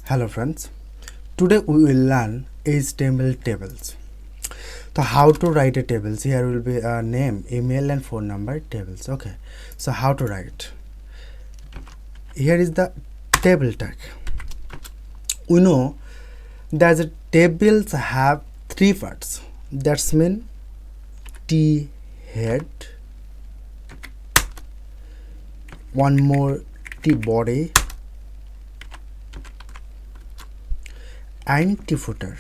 Hello friends, today we will learn HTML tables. So how to write a tables. Here will be a name, email and phone number tables. Okay, so how to write. Here is the table tag. We know that the tables have three parts. That's mean T head, one more T body and T footer.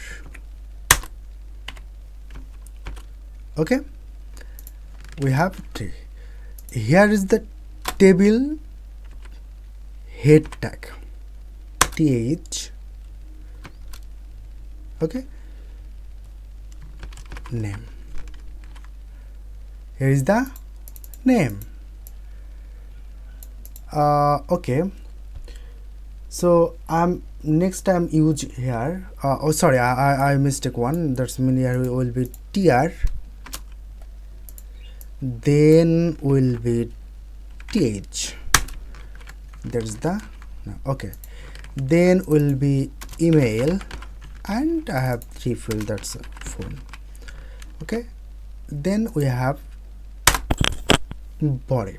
Okay, we have three. Here is the table head tag, th. Okay, name. Here is the name. Okay, so next time use here oh sorry, I mistake one. That's mean here will be tr, then will be th. That's the okay, then will be email, and I have three field, that's phone. Okay, then we have body,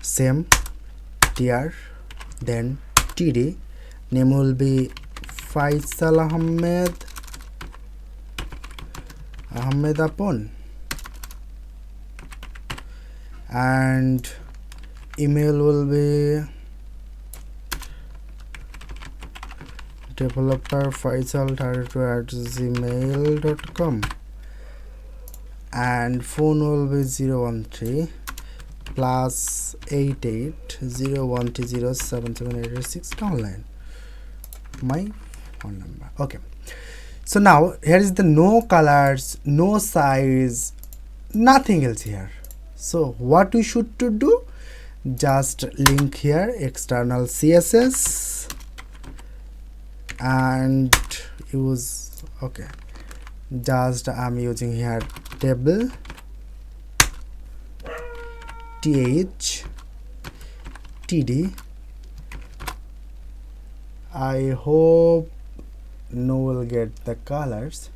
same tr, then td, name will be Faisal Ahmed upon, and email will be developer faisal32@gmail.com, and phone will be 013 plus 8801207786 my phone number. Okay, so now here is the no colors, no size, nothing else here. So what we should to do, just link here external css and use, okay, just I'm using here table th td. I hope no will get the colors.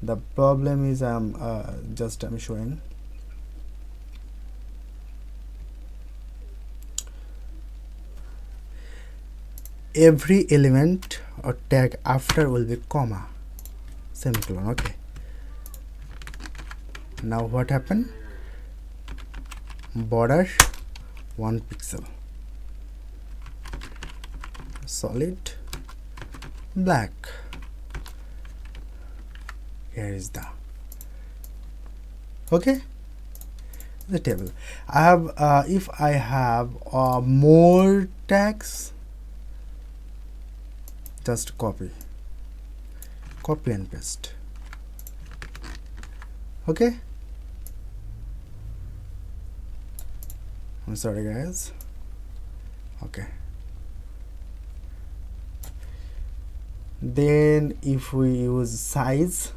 The problem is I'm showing. Every element or tag after will be comma, semicolon. Okay, now what happened? Border 1 pixel, solid black. Here is the okay, the table. I have if I have more tags, just copy and paste. Okay, I'm sorry guys. Okay, then if we use size,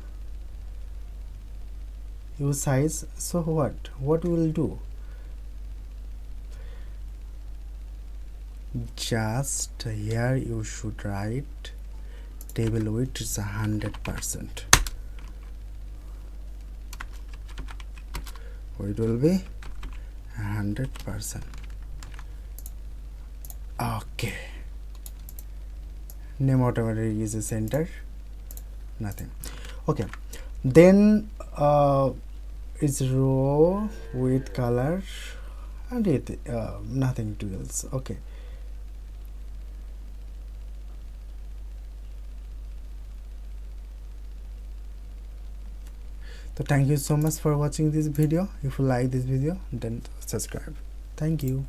so what we will do, just here you should write table width is 100%. It will be 100%. Okay, name automatically is a center, nothing. Okay, then it's row with color and it nothing to else. Okay, so thank you so much for watching this video. If you like this video, then subscribe. Thank you.